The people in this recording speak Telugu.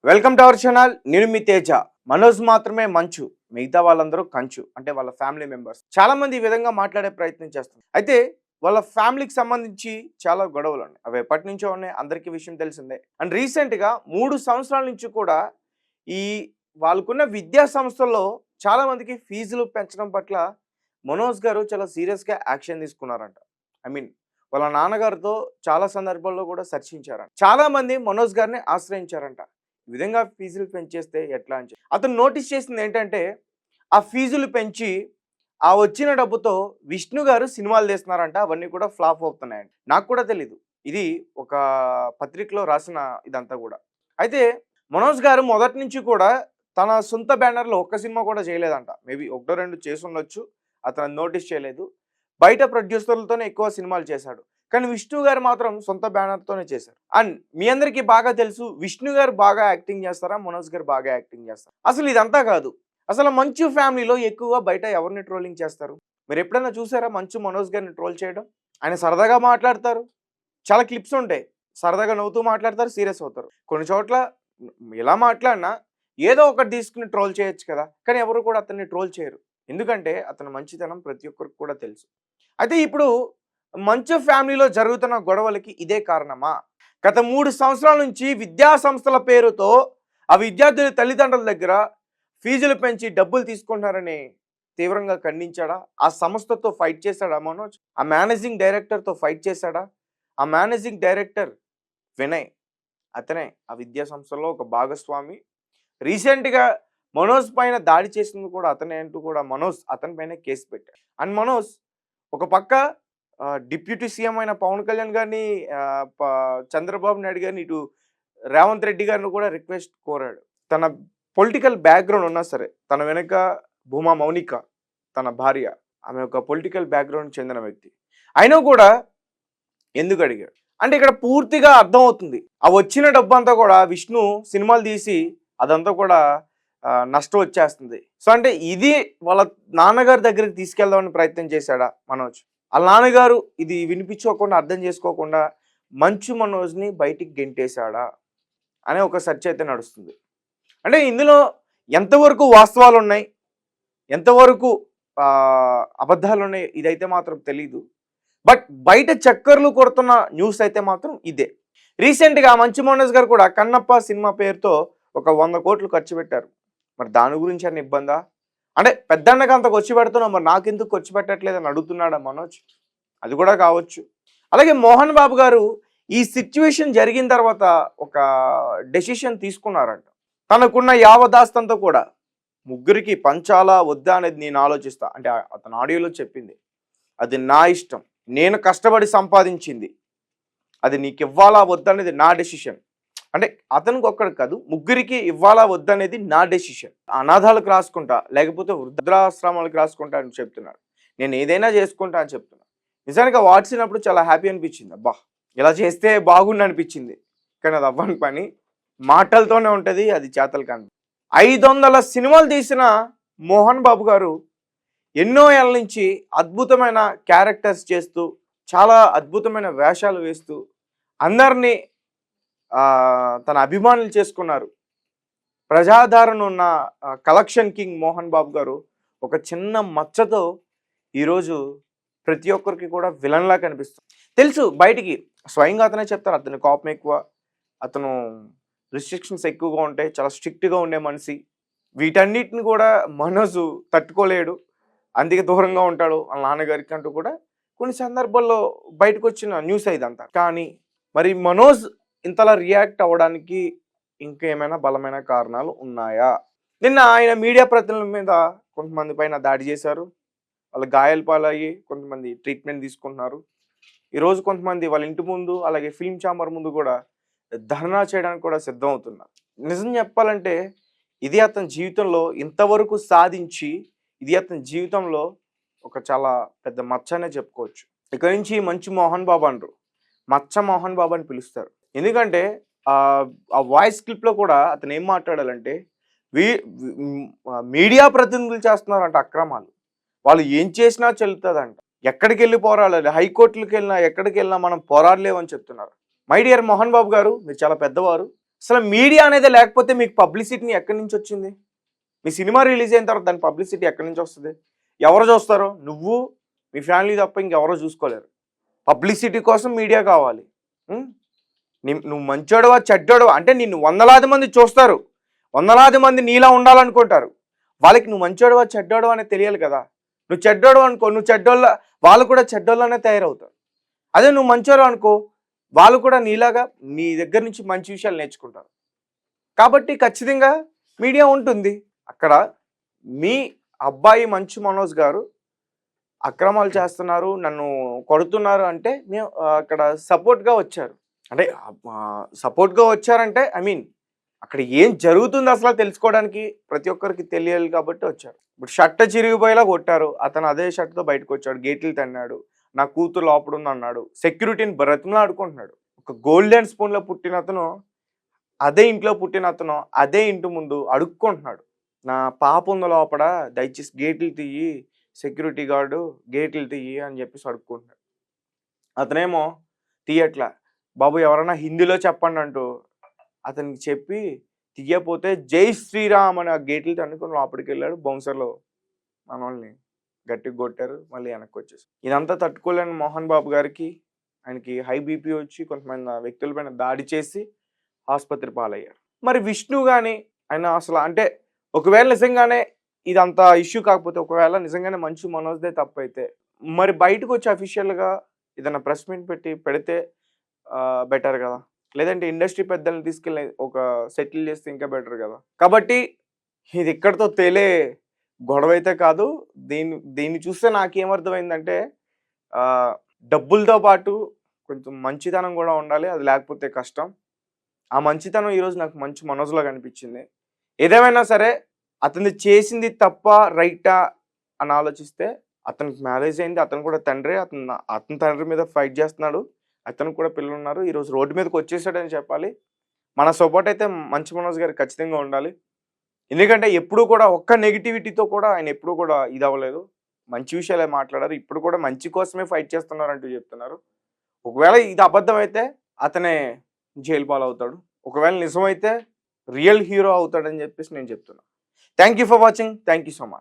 Welcome to our channel. నేను మీ తేజ. మనోజ్ మాత్రమే మంచు, మిగతా వాళ్ళందరూ కంచు. అంటే వాళ్ళ ఫ్యామిలీ మెంబర్స్ చాలా మంది ఈ విధంగా మాట్లాడే ప్రయత్నం చేస్తారు. అయితే వాళ్ళ ఫ్యామిలీకి సంబంధించి చాలా గొడవలు ఉన్నాయి. అవి ఎప్పటి నుంచో ఉన్నాయి, అందరికీ విషయం తెలిసిందే. అండ్ రీసెంట్గా 3 సంవత్సరాల నుంచి కూడా ఈ వాళ్ళకున్న విద్యా సంస్థల్లో చాలా మందికి ఫీజులు పెంచడం పట్ల మనోజ్ గారు చాలా సీరియస్గా యాక్షన్ తీసుకున్నారంట. ఐ మీన్ వాళ్ళ నాన్నగారితో చాలా సందర్భాల్లో కూడా చర్చించారంట. చాలా మంది మనోజ్ గారిని ఆశ్రయించారంట. ఈ విధంగా ఫీజులు పెంచేస్తే ఎట్లా అని అతను నోటీస్ చేసింది ఏంటంటే, ఆ ఫీజులు పెంచి ఆ వచ్చిన డబ్బుతో విష్ణు గారు సినిమాలు తీస్తున్నారంట. అవన్నీ కూడా ఫ్లాప్ అవుతున్నాయంట. నాకు కూడా తెలీదు, ఇది ఒక పత్రికలో రాసిన ఇదంతా కూడా. అయితే మనోజ్ గారు మొదటి నుంచి కూడా తన సొంత బ్యానర్లో ఒక్క సినిమా కూడా చేయలేదంట. మేబీ ఒకటో రెండు చేసి ఉండొచ్చు, అతను నోటీస్ చేయలేదు. బయట ప్రొడ్యూసర్లతోనే ఎక్కువ సినిమాలు చేశాడు. కానీ విష్ణు గారు మాత్రం సొంత బ్యానర్తోనే చేశారు. అండ్ మీ అందరికీ బాగా తెలుసు, విష్ణు గారు బాగా యాక్టింగ్ చేస్తారా, మనోజ్ గారు బాగా యాక్టింగ్ చేస్తారా. అసలు ఇదంతా కాదు. అసలు మంచు ఫ్యామిలీలో ఎక్కువగా బయట ఎవరిని ట్రోలింగ్ చేస్తారు? మీరు ఎప్పుడైనా చూసారా మంచు మనోజ్ గారిని ట్రోల్ చేయడం? ఆయన సరదాగా మాట్లాడతారు, చాలా క్లిప్స్ ఉంటాయి, సరదాగా నవ్వుతూ మాట్లాడతారు, సీరియస్ అవుతారు. కొన్ని చోట్ల ఎలా మాట్లాడినా ఏదో ఒకటి తీసుకుని ట్రోల్ చేయొచ్చు కదా, కానీ ఎవరు కూడా అతన్ని ట్రోల్ చేయరు. ఎందుకంటే అతని మంచితనం ప్రతి ఒక్కరికి కూడా తెలుసు. అయితే ఇప్పుడు మంచు ఫ్యామిలీలో జరుగుతున్న గొడవలకి ఇదే కారణమా? గత 3 సంవత్సరాల నుంచి విద్యా సంస్థల పేరుతో ఆ విద్యార్థుల తల్లిదండ్రుల దగ్గర ఫీజులు పెంచి డబ్బులు తీసుకుంటున్నారని తీవ్రంగా ఖండించాడా? ఆ సంస్థతో ఫైట్ చేశాడా మనోజ్? ఆ మేనేజింగ్ డైరెక్టర్తో ఫైట్ చేశాడా? ఆ మేనేజింగ్ డైరెక్టర్ వినయ్, అతనే ఆ విద్యా సంస్థలో ఒక భాగస్వామి. రీసెంట్గా మనోజ్ పైన దాడి చేసింది కూడా అతనే అంటూ కూడా మనోజ్ అతని పైన కేసు పెట్టాడు. అండ్ మనోజ్ ఒక పక్క డిప్యూటీ సీఎం అయిన పవన్ కళ్యాణ్ గారిని, చంద్రబాబు నాయుడు గారిని, ఇటు రేవంత్ రెడ్డి గారిని కూడా రిక్వెస్ట్ కోరాడు. తన పొలిటికల్ బ్యాక్గ్రౌండ్ ఉన్నా సరే, తన వెనక భూమా మౌనిక తన భార్య, ఆమె ఒక పొలిటికల్ బ్యాక్గ్రౌండ్ చెందిన వ్యక్తి అయినా కూడా ఎందుకు అడిగాడు అంటే ఇక్కడ పూర్తిగా అర్థమవుతుంది. ఆ వచ్చిన డబ్బు అంతా కూడా విష్ణు సినిమాలు తీసి అదంతా కూడా నష్టం వచ్చేస్తుంది. సో అంటే ఇది వాళ్ళ నాన్నగారి దగ్గరికి తీసుకెళ్దామని ప్రయత్నం చేశాడా మనోజ్? వాళ్ళ నాన్నగారు ఇది వినిపించుకోకుండా, అర్థం చేసుకోకుండా మంచు మనోజ్ని బయటికి గెంటేశాడా అనే ఒక చర్చ అయితే నడుస్తుంది. అంటే ఇందులో ఎంతవరకు వాస్తవాలు ఉన్నాయి, ఎంతవరకు అబద్ధాలు ఉన్నాయి, ఇదైతే మాత్రం తెలీదు. బట్ బయట చక్కర్లు కొడుతున్న న్యూస్ అయితే మాత్రం ఇదే. రీసెంట్గా మంచు మనోజ్ గారు కూడా కన్నప్ప సినిమా పేరుతో ఒక 100 కోట్లు ఖర్చు పెట్టారు. మరి దాని గురించి అన్న ఇబ్బందా? అంటే పెద్దన్నగా అంత ఖర్చు పెడుతున్నావు, మరి నాకెందుకు ఖర్చు పెట్టట్లేదని అడుగుతున్నాడా మనోజ్? అది కూడా కావచ్చు. అలాగే మోహన్ బాబు గారు ఈ సిచ్యువేషన్ జరిగిన తర్వాత ఒక డెసిషన్ తీసుకున్నారంట. తనకున్న యావదాస్తంతో కూడా ముగ్గురికి పంచాలా వద్దా అనేది నేను ఆలోచిస్తా అంటే అతను ఆడియోలో చెప్పింది, అది నా ఇష్టం, నేను కష్టపడి సంపాదించింది, అది నీకు ఇవ్వాలా వద్దనేది నా డెసిషన్. అంటే అతనికి ఒక్కడికి కాదు, ముగ్గురికి ఇవ్వాలా వద్దనేది నా డెసిషన్. అనాథాలకు రాసుకుంటా, లేకపోతే వృద్ధాశ్రమాలకు రాసుకుంటా అని చెప్తున్నాడు. నేను ఏదైనా చేసుకుంటా అని చెప్తున్నా. నిజానికి వాట్సినప్పుడు చాలా హ్యాపీ అనిపించింది. అబ్బా, ఇలా చేస్తే బాగుండి అనిపించింది. కానీ అది అవ్వని పని, మాటలతోనే ఉంటుంది, అది చేతలు కాని. 500 సినిమాలు తీసిన మోహన్ బాబు గారు ఎన్నో ఏళ్ళ నుంచి అద్భుతమైన క్యారెక్టర్స్ చేస్తూ, చాలా అద్భుతమైన వేషాలు వేస్తూ అందరినీ తన అభిమానులు చేసుకున్నారు. ప్రజాదరణ ఉన్న కలెక్షన్ కింగ్ మోహన్ బాబు గారు ఒక చిన్న మచ్చతో ఈరోజు ప్రతి ఒక్కరికి కూడా విలన్లా కనిపిస్తుంది. తెలుసు బయటికి స్వయంగా అతనే చెప్తారు, అతని కోపం ఎక్కువ, అతను రిస్ట్రిక్షన్స్ ఎక్కువగా ఉంటాయి, చాలా స్ట్రిక్ట్గా ఉండే మనిషి. వీటన్నిటిని కూడా మనోజ్ తట్టుకోలేడు, అందుకే దూరంగా ఉంటాడు వాళ్ళ నాన్నగారికి అంటూ కూడా కొన్ని సందర్భాల్లో బయటకు వచ్చిన న్యూస్ ఇదంతా. కానీ మరి మనోజ్ ఇంతలా రియాక్ట్ అవ్వడానికి ఇంకేమైనా బలమైన కారణాలు ఉన్నాయా? నిన్న ఆయన మీడియా ప్రతినిధుల మీద కొంతమంది పైన దాడి చేశారు, వాళ్ళు గాయాల పాలయ్యి కొంతమంది ట్రీట్మెంట్ తీసుకుంటున్నారు. ఈరోజు కొంతమంది వాళ్ళ ఇంటి ముందు, అలాగే ఫిల్మ్ ఛాంబర్ ముందు కూడా ధర్నా చేయడానికి కూడా సిద్ధం అవుతున్నారు. నిజం చెప్పాలంటే ఇది అతని జీవితంలో ఇంతవరకు సాధించి, ఇది అతని జీవితంలో ఒక చాలా పెద్ద మచ్చ అనే చెప్పుకోవచ్చు. ఇక్కడి నుంచి మంచు మోహన్ బాబు అనరు, మచ్చ మోహన్ బాబు అని పిలుస్తారు. ఎందుకంటే ఆ వాయిస్ క్లిప్లో కూడా అతను ఏం మాట్లాడాలంటే, మీడియా ప్రతినిధులు చేస్తున్నారంట అక్రమాలు, వాళ్ళు ఏం చేసినా చెల్లుతుందంట, ఎక్కడికి వెళ్ళి పోరాడాలి, హైకోర్టులకు వెళ్ళినా ఎక్కడికి వెళ్ళినా మనం పోరాడలేమని చెప్తున్నారు. మై డియర్ మోహన్ బాబు గారు, మీరు చాలా పెద్దవారు, అసలు మీడియా అనేది లేకపోతే మీకు పబ్లిసిటీని ఎక్కడి నుంచి వచ్చింది? మీ సినిమా రిలీజ్ అయిన తర్వాత దాని పబ్లిసిటీ ఎక్కడి నుంచి వస్తుంది? ఎవరు చూస్తారు? నువ్వు మీ ఫ్యామిలీ తప్ప ఇంకెవరో చూసుకోలేరు. పబ్లిసిటీ కోసం మీడియా కావాలి. నువ్వు మంచోడువా చెడ్డోడువా అంటే నిన్ను వందలాది మంది చూస్తారు, వందలాది మంది నీలా ఉండాలనుకుంటారు. వాళ్ళకి నువ్వు మంచోడువా చెడ్డోడువా అనేది తెలియాలి కదా. నువ్వు చెడ్డోడు అనుకో, నువ్వు చెడ్డోళ్ళ వాళ్ళు కూడా చెడ్డోళ్ళనే తయారవుతారు. అదే నువ్వు మంచోడు అనుకో, వాళ్ళు కూడా నీలాగా నీ దగ్గర నుంచి మంచి విషయాలు నేర్చుకుంటారు. కాబట్టి ఖచ్చితంగా మీడియా ఉంటుంది. అక్కడ మీ అబ్బాయి మంచు మనోజ్ గారు అక్రమాలు చేస్తున్నారు, నన్ను కొడుతున్నారు అంటే మేము అక్కడ సపోర్ట్గా వచ్చారు. అంటే సపోర్ట్గా వచ్చారంటే ఐ మీన్ అక్కడ ఏం జరుగుతుంది అసలు తెలుసుకోవడానికి ప్రతి ఒక్కరికి తెలియాలి కాబట్టి వచ్చారు. ఇప్పుడు షర్ట్ చిరిగిపోయేలా కొట్టారు, అతను అదే షర్ట్తో బయటకు వచ్చాడు, గేట్లు తన్నాడు, నా కూతురు లోపడుంది అన్నాడు, సెక్యూరిటీని బ్రతిమలా ఆడుకుంటున్నాడు. ఒక గోల్డెన్ స్పూన్లో పుట్టిన అతను అదే ఇంట్లో పుట్టిన అతను అదే ఇంటి ముందు అడుక్కుంటున్నాడు, నా పాప ఉంది లోపల, దయచేసి గేట్లు తీయి, సెక్యూరిటీ గార్డు గేట్లు తీయి అని చెప్పేసి అడుక్కుంటున్నాడు. అతనేమో తీయట్లా, బాబు ఎవరైనా హిందీలో చెప్పండి అంటూ అతనికి చెప్పి తీయపోతే జై శ్రీరామ్ అని ఆ గేట్లు తన్నుకొని లోపలికి వెళ్ళాడు. బౌన్సర్లో మనల్ని గట్టిగా కొట్టారు, మళ్ళీ వెనక్కి వచ్చేసి. ఇదంతా తట్టుకోలేని మోహన్ బాబు గారికి ఆయనకి హై బీపీ వచ్చి కొంతమంది వ్యక్తులపైన దాడి చేసి ఆసుపత్రి పాలయ్యారు. మరి విష్ణు కానీ ఆయన అసలు అంటే ఒకవేళ నిజంగానే ఇదంతా ఇష్యూ కాకపోతే, ఒకవేళ నిజంగానే మంచు మనోజ్దే తప్పు అయితే మరి బయటకు వచ్చి అఫీషియల్గా ఏదైనా ప్రెస్ మీట్ పెడితే బెటర్ కదా. లేదంటే ఇండస్ట్రీ పెద్దల్ని తీసుకెళ్ళి ఒక సెటిల్ చేస్తే ఇంకా బెటర్ కదా. కాబట్టి ఇది ఇక్కడితో తేలే గొడవ అయితే కాదు. దీన్ని చూస్తే నాకేమర్థమైందంటే డబ్బులతో పాటు కొంచెం మంచితనం కూడా ఉండాలి, అది లేకపోతే కష్టం. ఆ మంచితనం ఈరోజు నాకు మంచు మనోజ్లో కనిపించింది. ఏదేమైనా సరే అతను చేసింది తప్ప రైటా అని ఆలోచిస్తే, అతనికి మ్యారేజ్ అయింది, అతను కూడా తండ్రి, అతని తండ్రి మీద ఫైట్ చేస్తున్నాడు, అతను కూడా పిల్లలు ఉన్నారు, ఈరోజు రోడ్డు మీదకి వచ్చేసాడని చెప్పాలి. మన సపోర్ట్ అయితే మంచు మనోజ్ గారికి ఖచ్చితంగా ఉండాలి. ఎందుకంటే ఎప్పుడు కూడా ఒక్క నెగిటివిటీతో కూడా ఆయన ఎప్పుడు కూడా ఇది అవ్వలేదు, మంచి విషయాలే మాట్లాడారు. ఇప్పుడు కూడా మంచి కోసమే ఫైట్ చేస్తున్నారు అంటూ చెప్తున్నారు. ఒకవేళ ఇది అబద్ధం అయితే అతనే జైలు పాలవుతాడు, ఒకవేళ నిజమైతే రియల్ హీరో అవుతాడని చెప్పేసి నేను చెప్తున్నాను. Thank you for watching. Thank you so much.